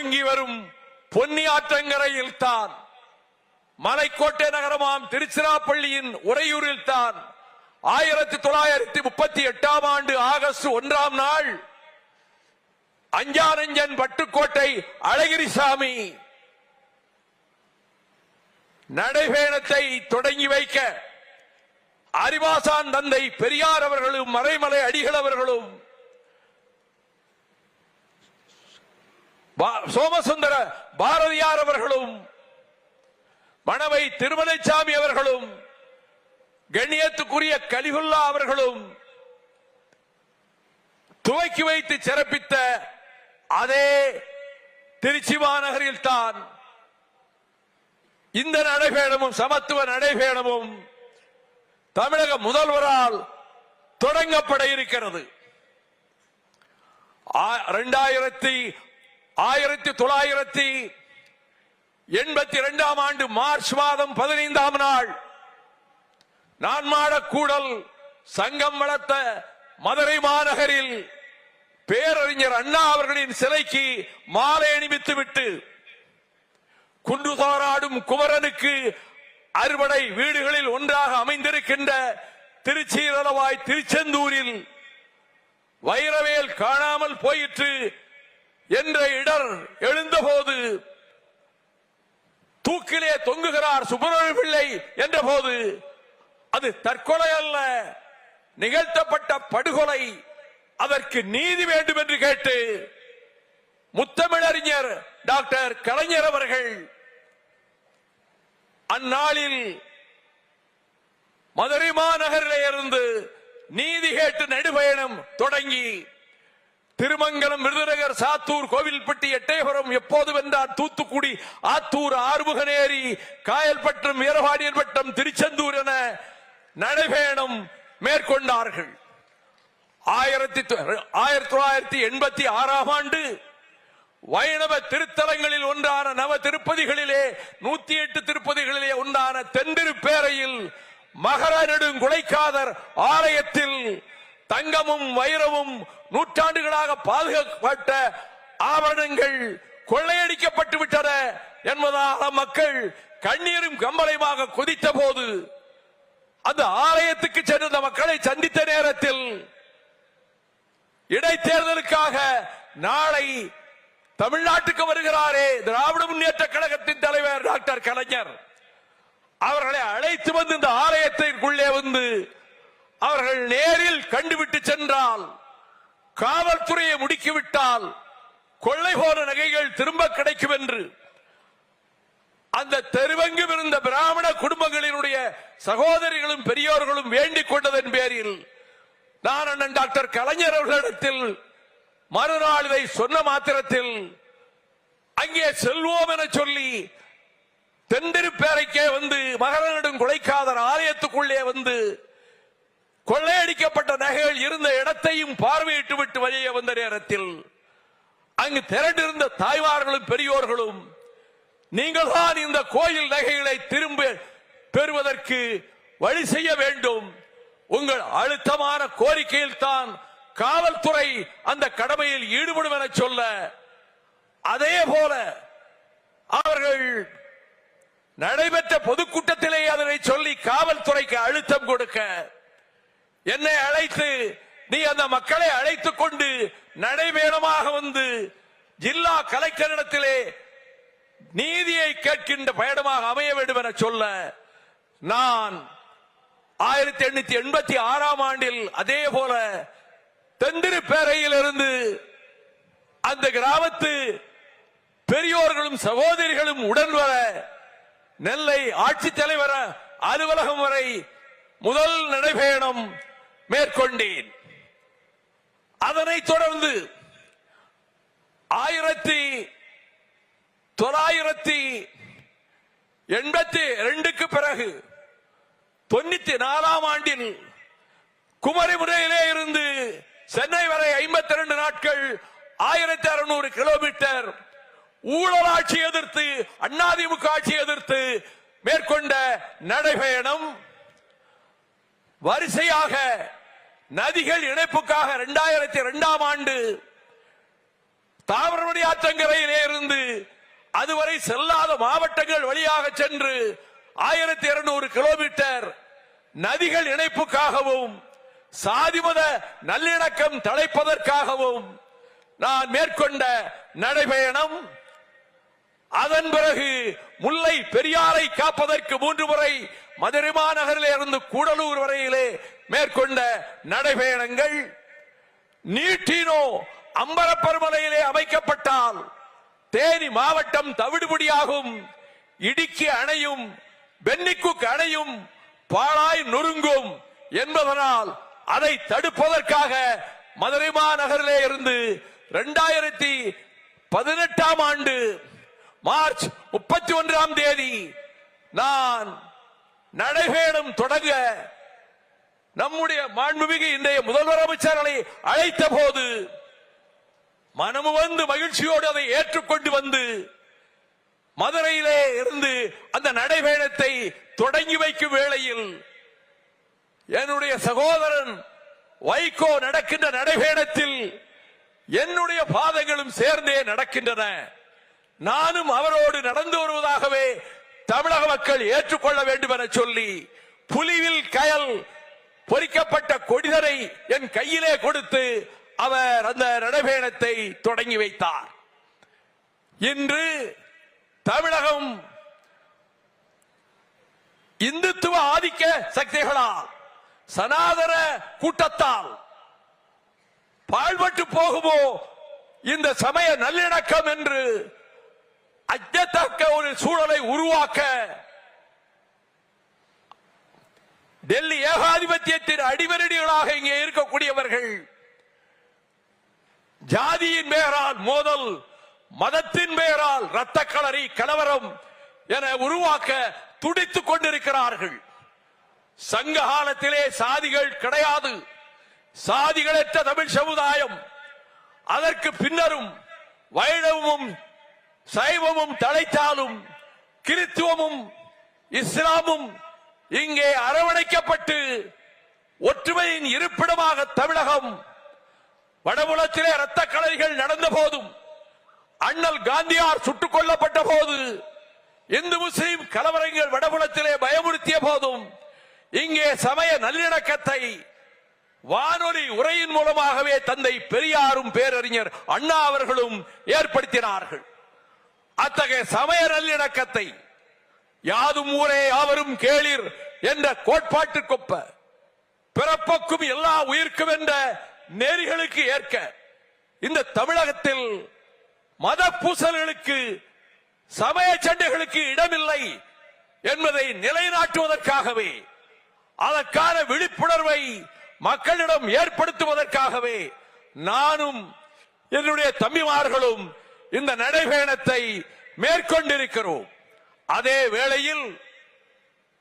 துவங்கி வரும் பொன்னியாற்றங்கரையில் தான், மலைக்கோட்டை நகரமாம் திருச்சிராப்பள்ளியின் உறையூரில் தான் 1938 ஆண்டு ஆகஸ்ட் 1ஆம் நாள் அஞ்சானஞ்சன் பட்டுக்கோட்டை அழகிரிசாமி நடைபயணத்தை தொடங்கி வைக்க அறிவாசான் தந்தை பெரியார் அவர்களும் மறைமலை அடிகள் அவர்களும் சோமசுந்தர பாரதியார் அவர்களும் மணவை திருமலைசாமி அவர்களும் கண்ணியத்துக்குரிய கலிகுல்லா அவர்களும் துவக்கி வைத்து சிறப்பித்த அதே திருச்சி மாநகரில் தான் இந்த நடைபயணமும் சமத்துவ நடைபயணமும் தமிழக முதல்வரால் தொடங்கப்பட இருக்கிறது. 1982 ஆண்டு மார்ச் மாதம் 15ஆம் நாள் நான்மாடக்கூடல் சங்கம் வளர்த்த மதுரை மாநகரில் பேரறிஞர் அண்ணா அவர்களின் சிலைக்கு மாலை அணிவித்துவிட்டு குன்று தாராடும் குமரனுக்கு அறுபடை வீடுகளில் ஒன்றாக அமைந்திருக்கின்ற திருச்சீரளவாய் திருச்செந்தூரில் வைரவேல் காணாமல் போயிற்று என்ற இடர் எழுந்தபோது, தூக்கிலே தொங்குகிறார் சுப்பிரமணிய பிள்ளை என்ற போது, அது தற்கொலை அல்ல, நிகழ்த்தப்பட்ட படுகொலை, அதற்கு நீதி வேண்டும் என்று கேட்டு முத்தமிழறிஞர் டாக்டர் கலைஞர் அவர்கள் அந்நாளில் மதுரை மாநகரிலே இருந்து நீதி கேட்டு நடுபயணம் தொடங்கி திருமங்கலம், விருதுநகர், சாத்தூர், கோவில்பட்டி, எட்டயபுரம், எப்போது வென்றார், தூத்துக்குடி, ஆத்தூர், ஆறுமுகநேரி, காயல்பட்டம், வீரபாண்டியன் பட்டம், திருச்செந்தூர் என நடைபயணம் மேற்கொண்டார்கள். 1986ஆம் ஆண்டு வைணவ திருத்தலங்களில் ஒன்றான நவ திருப்பதிகளிலே 108 திருப்பதிகளிலே ஒன்றான தென்திருப்பேரையில் மகர நெடுங்குழைக்காதர் ஆலயத்தில் தங்கமும் வைரமும் நூற்றாண்டுகளாக பாதுகாக்கப்பட்ட ஆபரணங்கள் கொள்ளையடிக்கப்பட்டு விட்டன என்பதால் மக்கள் கண்ணீரும் கம்பளையுமாக கொதித்த போது, அந்த ஆலயத்துக்கு சென்ற மக்களை சந்தித்த நேரத்தில் இடைத்தேர்தலுக்காக நாளை தமிழ்நாட்டுக்கு வருகிறாரே திராவிட முன்னேற்ற கழகத்தின் தலைவர் டாக்டர் கலைஞர், அவர்களை அழைத்து வந்து இந்த ஆலயத்திற்குள்ளே வந்து அவர்கள் நேரில் கண்டுவிட்டு சென்றால், காவல்துறையை முடுக்கிவிட்டால் கொள்ளை போன நகைகள் திரும்ப கிடைக்கும் என்று அந்த தெருவெங்கும் இருந்த பிராமண குடும்பங்களினுடைய சகோதரிகளும் பெரியோர்களும் வேண்டிக் கொண்டதன் பேரில் நான் அண்ணன் டாக்டர் கலைஞர் அவர்களிடத்தில் மறுநாள் இதை சொன்ன மாத்திரத்தில் அங்கே செல்வோம் என சொல்லி தென்திருப்பேரைக்கே வந்து மகர நெடுங்குழைக்காதர் ஆலயத்துக்குள்ளே வந்து கொள்ளையடிக்கப்பட்ட நகைகள் இருந்த இடத்தையும் பார்வையிட்டு விட்டு வெளியே வந்த நேரத்தில் அங்கு திரண்டிருந்த தாய்மார்களும் பெரியோர்களும், நீங்கள் தான் இந்த கோயில் நகைகளை திரும்ப பெறுவதற்கு வழி செய்ய வேண்டும், உங்கள் அழுத்தமான கோரிக்கையில் தான் காவல்துறை அந்த கடமையில் ஈடுபடும் என சொல்ல, அதே போல அவர்கள் நடைபெற்ற பொதுக்கூட்டத்திலே அதனை சொல்லி காவல்துறைக்கு அழுத்தம் கொடுக்க, என்னை அழைத்து நீ அந்த மக்களை அழைத்துக் கொண்டு நடைபயணமாக வந்து ஜில்லா கலெக்டரிடத்திலே நீதியை கேட்கின்ற பயணமாக அமைய வேண்டும் என சொல்ல, நான் 1886ஆம் ஆண்டில் அதே போல தென்திருப்பேரையில் இருந்து அந்த கிராமத்து பெரியோர்களும் சகோதரிகளும் உடன் வர நெல்லை ஆட்சித்தலைவர் அலுவலகம் வரை முதல் நடைபயணம் மேற்கொண்டேன். அதனைத் தொடர்ந்து 1982க்கு பிறகு 94ஆம் ஆண்டில் குமரிமுனையிலே இருந்து சென்னை வரை 52 நாட்கள் 1600 கிலோமீட்டர் ஊழலாட்சி எதிர்த்து, அதிமுக ஆட்சி எதிர்த்து மேற்கொண்ட நடைபயணம், வரிசையாக நதிகள் இணைப்புக்காக 2002ஆம் ஆண்டு தாமிரபரணி ஆற்றங்கரையிலே இருந்து அதுவரை செல்லாத மாவட்டங்கள் வழியாக சென்று 1200 கிலோமீட்டர் நதிகள் இணைப்புக்காகவும் சாதிமத நல்லிணக்கம் தழைப்பதற்காகவும் நான் மேற்கொண்ட நடைபயணம், அதன் பிறகு முல்லை பெரியாரை காப்பதற்கு 3 முறை மதுரை மாநகரிலே இருந்து கூடலூர் வரையிலே மேற்கொண்ட நடைபயணங்கள், நீட்டினோ அம்பரப்பெருமலையிலே அமைக்கப்பட்டால் தேனி மாவட்டம் தவிடுபடியாகும், இடுக்கி அணையும் பென்னிக்குக் அணையும் பாழாய் நொறுங்கும் என்பதனால் அதை தடுப்பதற்காக மதுரை மாநகரிலே இருந்து 2018 ஆண்டு மார்ச் 31 தேதி நான் நடைபயணம் தொடங்க நம்முடைய மாண்புமிகு இன்றைய முதல்வர் அமைச்சர்களை அழைத்த போது மனமு வந்து மகிழ்ச்சியோடு அதை ஏற்றுக்கொண்டு வந்து மதுரையிலே இருந்து அந்த நடைபயணத்தை தொடங்கி வைக்கும் வேளையில் என்னுடைய சகோதரன் வைகோ நடக்கின்ற நடைபயணத்தில் என்னுடைய பாதங்களும் சேர்ந்தே நடக்கின்றன. நானும் அவரோடு நடந்து வருவதாகவே தமிழக மக்கள் ஏற்றுக்கொள்ள வேண்டும் என சொல்லி புலிவில் கயல் பொறிக்கப்பட்ட கொடிதரை என் கையிலே கொடுத்து அவர் அந்த நடைபயணத்தை தொடங்கி வைத்தார். இன்று தமிழகம் இந்துத்துவ ஆதிக்க சக்திகளால் சனாதன கூட்டத்தால் பாழ்பட்டு போகுமோ இந்த சமய நல்லிணக்கம் என்று அச்சத்தக்க ஒரு சூழலை உருவாக்க டெல்லி ஏகாதிபத்தியத்தின் அடிவரடிகளாக இங்கே இருக்கக்கூடியவர்கள் ஜாதியின் பெயரால் மோதல், மதத்தின் பெயரால் இரத்த களரி கலவரம் என உருவாக்க துடித்துக் கொண்டிருக்கிறார்கள். சங்க காலத்திலே சாதிகள் கிடையாது, சாதிகளற்ற தமிழ் சமுதாயம். அதற்கு பின்னரும் வைணவமும் சைவமும் தழைத்தாலும் கிறித்துவமும் இஸ்லாமும் இங்கே அரவணைக்கப்பட்டு ஒற்றுமையின் இருப்பிடமாக தமிழகம். வடபுலத்திலே இரத்த களரிகள் நடந்த போதும், அண்ணல் காந்தியார் சுட்டுக் கொல்லப்பட்ட போது, இந்து முஸ்லிம் கலவரங்கள் வடபுலத்திலே பயமுறுத்திய போதும் இங்கே சமய நல்லிணக்கத்தை வானொலி உரையின் மூலமாகவே தந்தை பெரியாரும் பேரறிஞர் அண்ணா அவர்களும் ஏற்படுத்தினார்கள். அத்தகைய சமய நல்லிணக்கத்தை யாதும் ஊரே யாவரும் கேளிர் என்ற கோட்பாட்டிற்கொப்ப பிறப்புக்கும் எல்லா உயிர்க்கும் என்ற நெறிகளுக்கு ஏற்க இந்த தமிழகத்தில் மத பூசல்களுக்கு சமய சண்டைகளுக்கு இடமில்லை என்பதை நிலைநாட்டுவதற்காகவே, அதற்கான விழிப்புணர்வை மக்களிடம் ஏற்படுத்துவதற்காகவே நானும் என்னுடைய தம்பிமார்களும் இந்த நடைபயணத்தை மேற்கொண்டிருக்கிறோம். அதே வேளையில்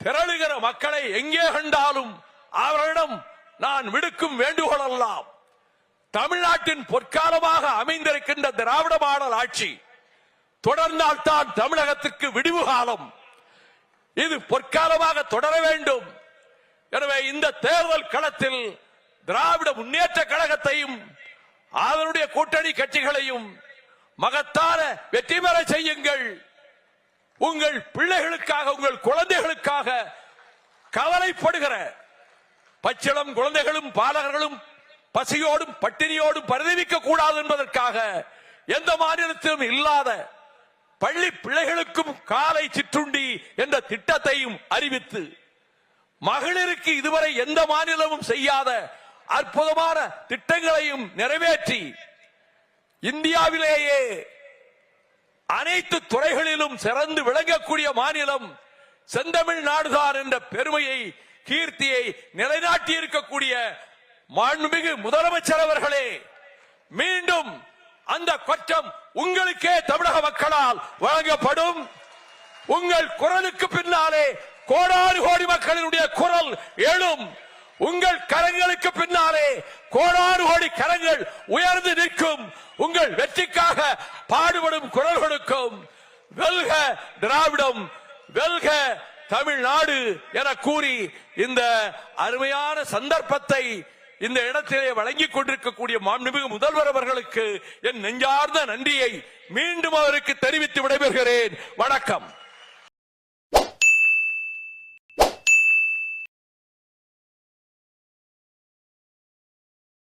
திரளுகிற மக்களை எங்கே கண்டாலும் அவர்களிடம் நான் விடுக்கும் வேண்டுகோள் எல்லாம், தமிழ்நாட்டின் பொற்காலமாக அமைந்திருக்கின்ற திராவிட மாடல் ஆட்சி தொடர்ந்தால்தான் தமிழகத்துக்கு விடிவு காலம். இது பொற்காலமாக தொடர வேண்டும். எனவே இந்த தேர்தல் களத்தில் திராவிட முன்னேற்ற கழகத்தையும் அதனுடைய கூட்டணி கட்சிகளையும் மகத்தான வெற்றி பெற செய்யுங்கள். உங்கள் பிள்ளைகளுக்காக, உங்கள் குழந்தைகளுக்காக கவலைப்படுகிற பச்சிளம் குழந்தைகளும் பாலகர்களும் பசியோடும் பட்டினியோடும் பரிதவிக்க கூடாது என்பதற்காக எந்த மாநிலத்திலும் இல்லாத பள்ளி பிள்ளைகளுக்கும் காலை சிற்றுண்டி என்ற திட்டத்தையும் அறிவித்து, மகளிருக்கு இதுவரை எந்த மாநிலமும் செய்யாத அற்புதமான திட்டங்களையும் நிறைவேற்றி, இந்தியாவிலேயே அனைத்து துறைகளிலும் சிறந்து விளங்கக்கூடிய மாநிலம் செந்தமிழ் நாடுதான் என்ற பெருமையை, கீர்த்தியை நிலைநாட்டி இருக்கக்கூடிய மாண்புமிகு முதலமைச்சர் அவர்களே, மீண்டும் அந்த கொற்றம் உங்களுக்கே தமிழக மக்களால் வழங்கப்படும். உங்கள் குரலுக்கு பின்னாலே கோடானு கோடி மக்களினுடைய குரல் எழும். உங்கள் கரங்களுக்கு பின்னாலே கோடானு கோடி கரங்கள் உயர்ந்து நிற்கும். உங்கள் வெற்றிக்காக பாடுபடும் குரல்களுக்கும் வெல்க திராவிடம், வெல்க தமிழ்நாடு என கூறி இந்த அருமையான சந்தர்ப்பத்தை இந்த இடத்திலே வழங்கிக் கொண்டிருக்கக்கூடிய மாண்புமிகு முதல்வர் அவர்களுக்கு என் நெஞ்சார்ந்த நன்றியை மீண்டும் அவருக்கு தெரிவித்து விடைபெறுகிறேன். வணக்கம்.